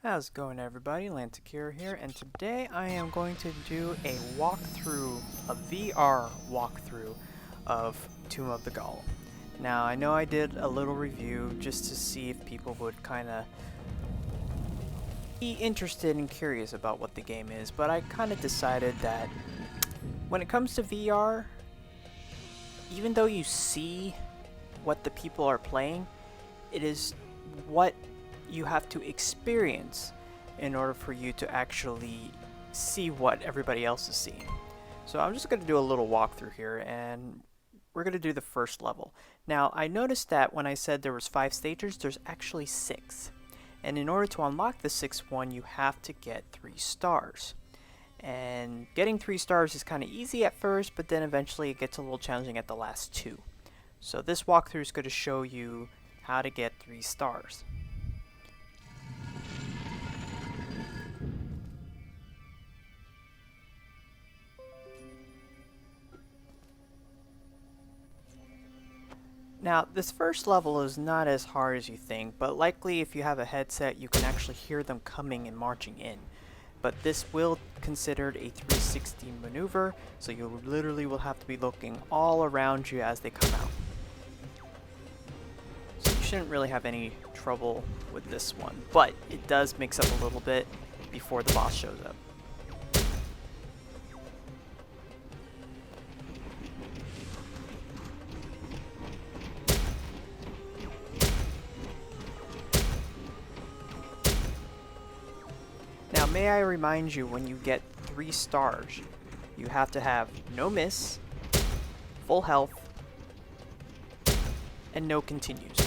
How's it going, everybody? Lanticure here, and today I am going to do a walkthrough, a VR walkthrough of Tomb of the Golem. Now, I know I did a little review just to see if people would kind of be interested and curious about what the game is, but I kind of decided that when it comes to VR, even though you see what the people are playing, it is what you have to experience in order for you to actually see what everybody else is seeing. So I'm just going to do a little walkthrough here, and we're going to do the first level. Now, I noticed that when I said there was 5 stages, there's actually 6. And in order to unlock the 6th one, you have to get 3 stars. And getting 3 stars is kind of easy at first, but then eventually it gets a little challenging at the last 2. So this walkthrough is going to show you how to get 3 stars. Now, this first level is not as hard as you think, but likely if you have a headset, you can actually hear them coming and marching in. But this will considered a 360 maneuver, so you literally will have to be looking all around you as they come out. So you shouldn't really have any trouble with this one, but it does mix up a little bit before the boss shows up. Now, may I remind you, when you get 3 stars, you have to have no miss, full health, and no continues.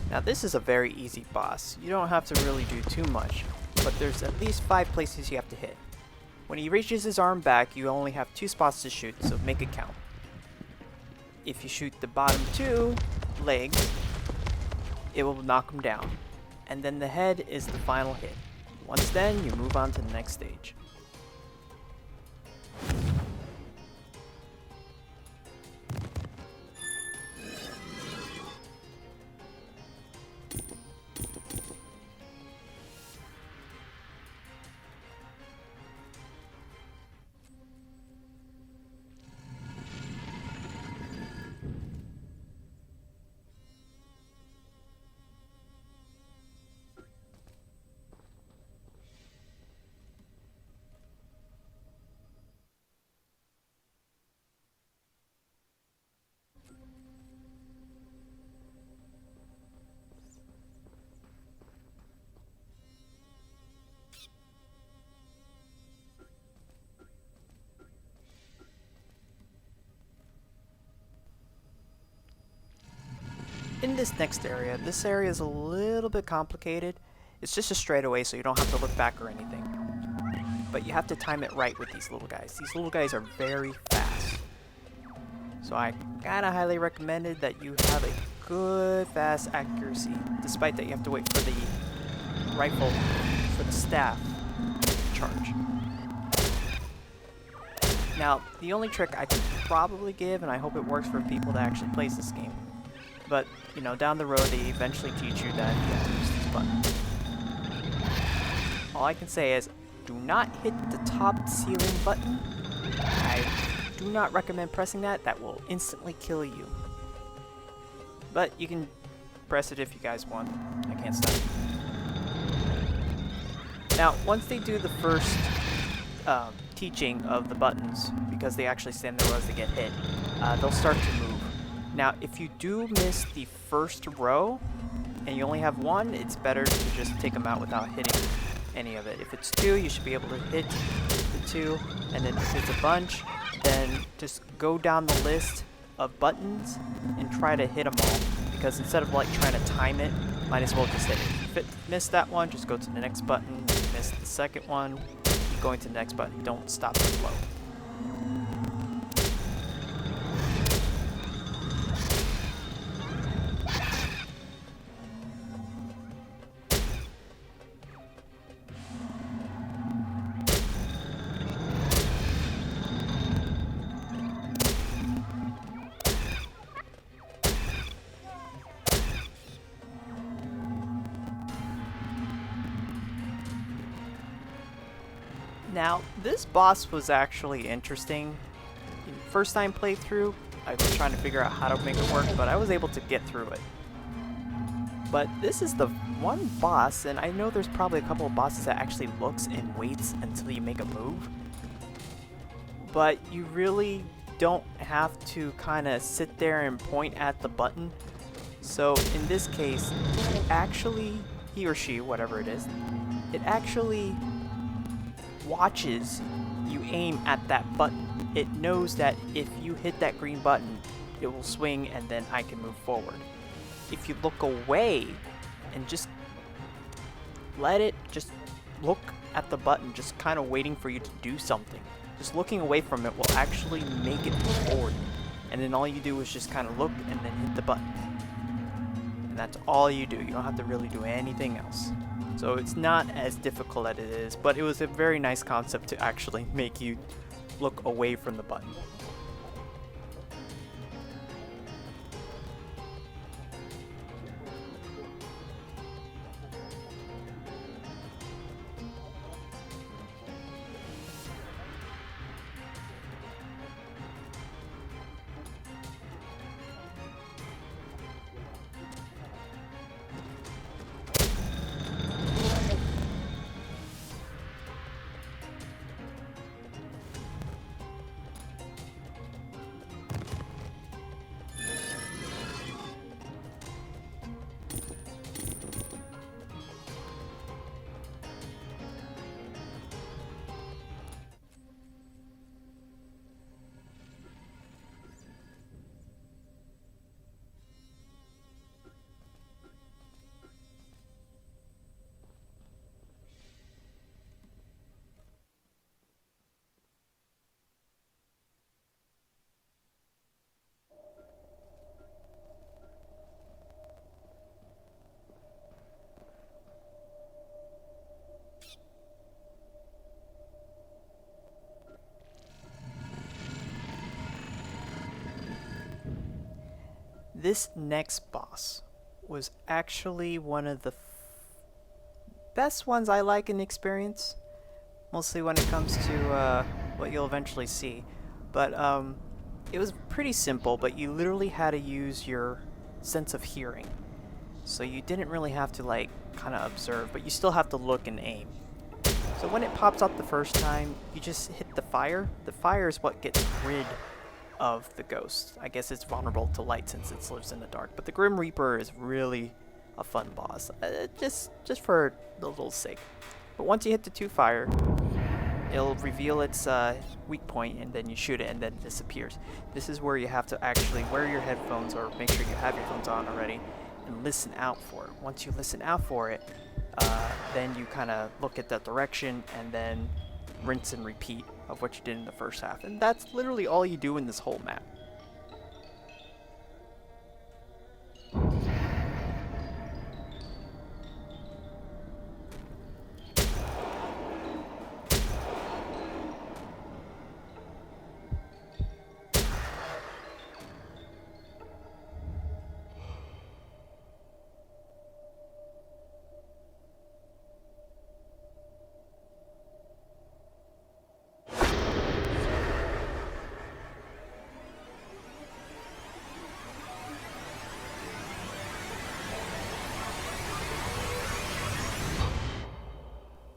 Now, this is a very easy boss. You don't have to really do too much, but there's at least 5 places you have to hit. When he reaches his arm back, you only have 2 spots to shoot, so make it count. If you shoot the bottom 2 legs, it will knock him down. And then the head is the final hit. Once then, you move on to the next stage. In this next area, this area is a little bit complicated. It's just a straightaway, so you don't have to look back or anything. But you have to time it right with these little guys. These little guys are very fast. So I kinda highly recommended that you have a good fast accuracy, despite that you have to wait for the rifle, for the staff to charge. Now, the only trick I could probably give, and I hope it works for people that actually plays this game, but, you know, down the road they eventually teach you that you have to use these buttons. All I can say is, do not hit the top ceiling button. I do not recommend pressing that. That will instantly kill you. But you can press it if you guys want. I can't stop you. Now, once they do the first teaching of the buttons, because they actually stand there as they get hit, they'll start to move. Now, if you do miss the first row, and you only have 1, it's better to just take them out without hitting any of it. If it's 2, you should be able to hit the 2, and then if it's a bunch, then just go down the list of buttons and try to hit them all. Because instead of like trying to time it, might as well just hit it. If it missed that one, just go to the next button. If you missed the second one, keep going to the next button. Don't stop the flow. Now, this boss was actually interesting. First time playthrough, I was trying to figure out how to make it work, but I was able to get through it. But this is the one boss, and I know there's probably a couple of bosses that actually looks and waits until you make a move. But you really don't have to kind of sit there and point at the button. So in this case, actually, he or she, whatever it is, it actually watches you aim at that button. It knows that if you hit that green button, it will swing and then I can move forward. If you look away and just let it just look at the button, just kind of waiting for you to do something, just looking away from it will actually make it move forward. And then all you do is just kind of look and then hit the button. And that's all you do. You don't have to really do anything else. So it's not as difficult as it is, but it was a very nice concept to actually make you look away from the button. This next boss was actually one of the best ones I like in experience, mostly when it comes to what you'll eventually see. But it was pretty simple, but you literally had to use your sense of hearing. So you didn't really have to like kind of observe, but you still have to look and aim. So when it pops up the first time, you just hit the fire. The fire is what gets rid of the ghost. I guess it's vulnerable to light since it lives in the dark, but the Grim Reaper is really a fun boss, just for the little sake. But once you hit the 2 fire, it'll reveal its weak point, and then you shoot it and then it disappears. This is where you have to actually wear your headphones, or make sure you have your phones on already, and listen out for it. Once you listen out for it, then you kind of look at that direction and then rinse and repeat of what you did in the first half. And that's literally all you do in this whole map.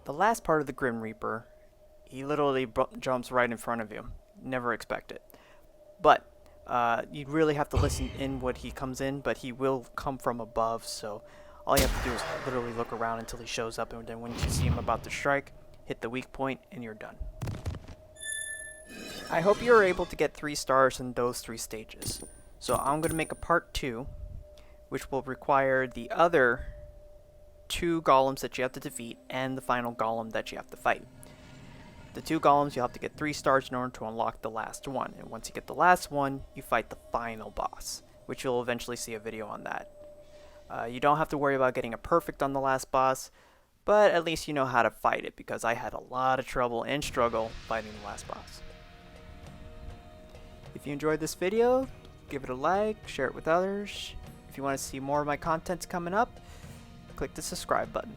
The last part of the Grim Reaper, he literally jumps right in front of you. Never expect it. But you really have to listen in when he comes in, but he will come from above, so all you have to do is literally look around until he shows up, and then when you see him about to strike, hit the weak point, and you're done. I hope you're able to get 3 stars in those 3 stages. So I'm going to make a part 2, which will require the other 2 golems that you have to defeat and the final golem that you have to fight. The 2 golems, you have to get 3 stars in order to unlock the last one, and once you get the last one, you fight the final boss, which you'll eventually see a video on that. You don't have to worry about getting a perfect on the last boss, but at least you know how to fight it, because I had a lot of trouble and struggle fighting the last boss. If you enjoyed this video, give it a like, share it with others. If you want to see more of my contents coming up, click the subscribe button.